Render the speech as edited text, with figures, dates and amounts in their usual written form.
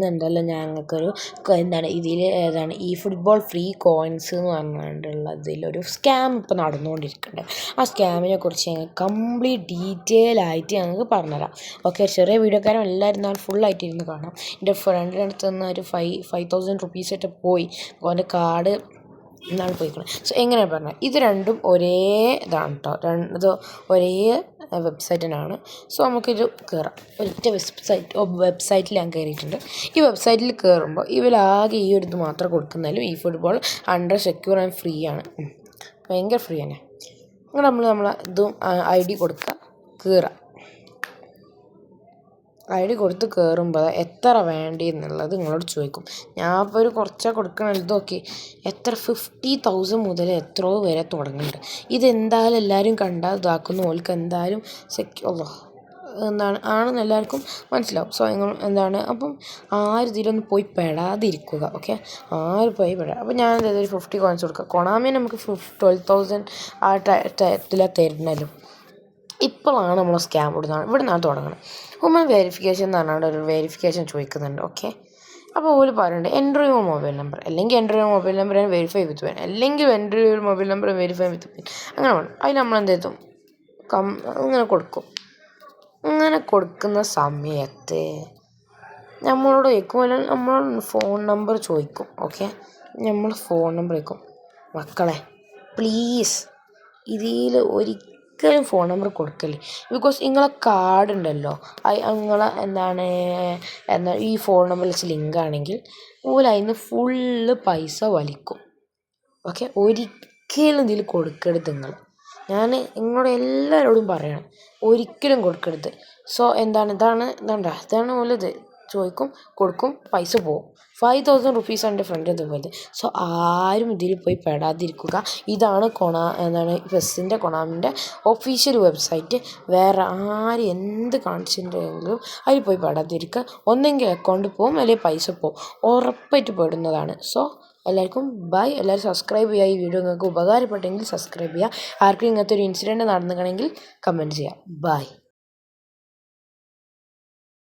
ഇന്ന് എന്തായാലും ഞങ്ങൾക്കൊരു എന്താണ് ഇതിൽ ഏതാണ് ഈ ഫുട്ബോൾ ഫ്രീ കോയിൻസ് എന്ന് പറഞ്ഞിട്ടുള്ളതിലൊരു സ്കാം ഇപ്പോൾ നടന്നുകൊണ്ടിരിക്കുന്നുണ്ട്. ആ സ്കാമിനെ കുറിച്ച് ഞങ്ങൾ കംപ്ലീറ്റ് ഡീറ്റെയിൽ ആയിട്ട് ഞങ്ങൾക്ക് പറഞ്ഞുതരാം. ഓക്കെ, ചെറിയ വീഡിയോക്കാരും എല്ലാവരും നാൾ ഫുള്ളായിട്ട് ഇരുന്ന് കാണാം. എൻ്റെ ഫ്രണ്ടിൻ്റെ അടുത്ത് നിന്ന് ഒരു 5,000 റുപ്പീസായിട്ട് പോയി. അവൻ്റെ കാർഡ് എന്നാണ് പോയിക്കുന്നത്. സോ എങ്ങനെയാണ് പറഞ്ഞത്, ഇത് രണ്ടും ഒരേ ഇതാണ് കേട്ടോ, ഇത് ഒരേ വെബ്സൈറ്റിനാണ്. സോ നമുക്കിത് കയറാം. ഒരൊറ്റ വെബ്സൈറ്റിൽ ഞാൻ കയറിയിട്ടുണ്ട്. ഈ വെബ്സൈറ്റിൽ കയറുമ്പോൾ ഇവരാകെ ഈ ഒരു ഇത് മാത്രം കൊടുക്കുന്നതിലും ഈ football under secure and free ആണ്. ഭയങ്കര ഫ്രീ തന്നെ. അങ്ങനെ നമ്മളെ ഇതും ID കൊടുക്കുക, കയറാം. ID കൊടുത്ത് കയറുമ്പോൾ എത്ര വേണ്ടി എന്നുള്ളത് നിങ്ങളോട് ചോദിക്കും. ഞാൻ ഇപ്പോൾ ഒരു കുറച്ചാണ് കൊടുക്കണം. ഇതൊക്കെ എത്ര 50,000 മുതൽ എത്രയോ വരെ തുടങ്ങുന്നുണ്ട്. ഇതെന്തായാലും എല്ലാവരും കണ്ടാൽ ഇതാക്കുന്ന ഓൾക്ക് എന്തായാലും ആണെന്ന് എല്ലാവർക്കും മനസ്സിലാവും. സോ എന്താണ് അപ്പം ആരും ഇതിലൊന്നും പോയി പെടാതിരിക്കുക. ഓക്കെ, ആരും പോയി പെടാം. അപ്പോൾ ഞാൻ എന്തായാലും ഒരു 50 കോയിൻസ് കൊടുക്കുക. കൊണാമിയെ നമുക്ക് 12,000 ആ ടൈത്തിലാണ് തരുന്നല്ലോ. ഇപ്പോഴാണ് നമ്മൾ സ്കാം ഇവിടെ നിന്നാണ് തുടങ്ങുന്നത്. ഹ്യൂമൻ വെരിഫിക്കേഷൻ എന്ന് പറഞ്ഞാൽ ഒരു വെരിഫിക്കേഷൻ ചോദിക്കുന്നുണ്ട്. ഓക്കെ, അപ്പോൾ ഓല് പറയുന്നുണ്ട് എൻ്റർ യുവർ മൊബൈൽ നമ്പർ, അല്ലെങ്കിൽ enter your mobile number and verify with pin, അല്ലെങ്കിൽ enter your mobile number verify with pin. അങ്ങനെ വേണം. അതിന് നമ്മളെന്ത് ചെയ്തും അങ്ങനെ കൊടുക്കും. അങ്ങനെ കൊടുക്കുന്ന സമയത്ത് നമ്മളോട് ചോദിക്കും, നമ്മളോട് ഫോൺ നമ്പർ ചോദിക്കും. ഓക്കെ, നമ്മൾ ഫോൺ നമ്പർ ചോദിക്കും. മക്കളെ പ്ലീസ് ഇതിൽ ഒരിക്കലും ഫോൺ നമ്പർ കൊടുക്കല്ലേ. ബിക്കോസ് നിങ്ങളെ കാർഡ് ഉണ്ടല്ലോ, നിങ്ങളെ എന്താ ഈ ഫോൺ നമ്പറിൽ വെച്ച് ലിങ്ക് ആണെങ്കിൽ ഓല് അതിന് ഫുള്ള് പൈസ വലിക്കും. ഓക്കെ, ഒരിക്കലും ഇതിൽ കൊടുക്കരുത്. ഞാൻ നിങ്ങളോട് എല്ലാവരോടും പറയണം, ഒരിക്കലും കൊടുക്കരുത്. സോ ഇതാണ് ഓലിത് ചോദിക്കും, കൊടുക്കും, പൈസ പോകും. 5,000 റുപ്പീസ് എൻ്റെ ഫ്രണ്ട് ഇതുപോലെ. സോ ആരും ഇതിൽ പോയി പെടാതിരിക്കുക. ഇതാണ് പെസ്സിൻ്റെ കൊണാമിൻ്റെ ഒഫീഷ്യൽ വെബ്സൈറ്റ്. വേറെ ആരും എന്ത് കാണിച്ചിട്ടുണ്ടെങ്കിലും അതിൽ പോയി പെടാതിരിക്കുക. ഒന്നെങ്കിൽ അക്കൗണ്ട് പോകും, അല്ലെങ്കിൽ പൈസ പോകും, ഉറപ്പായിട്ട് പെടുന്നതാണ്. സോ എല്ലാവർക്കും ബൈ. എല്ലാവരും സബ്സ്ക്രൈബ് ചെയ്യുക. ഈ വീഡിയോ നിങ്ങൾക്ക് ഉപകാരപ്പെട്ടെങ്കിൽ സബ്സ്ക്രൈബ് ചെയ്യുക. ആർക്കും ഇങ്ങനത്തെ ഒരു ഇൻസിഡൻറ്റ് നടന്നിട്ടുണ്ടെങ്കിൽ കമൻറ്റ് ചെയ്യുക. ബൈ.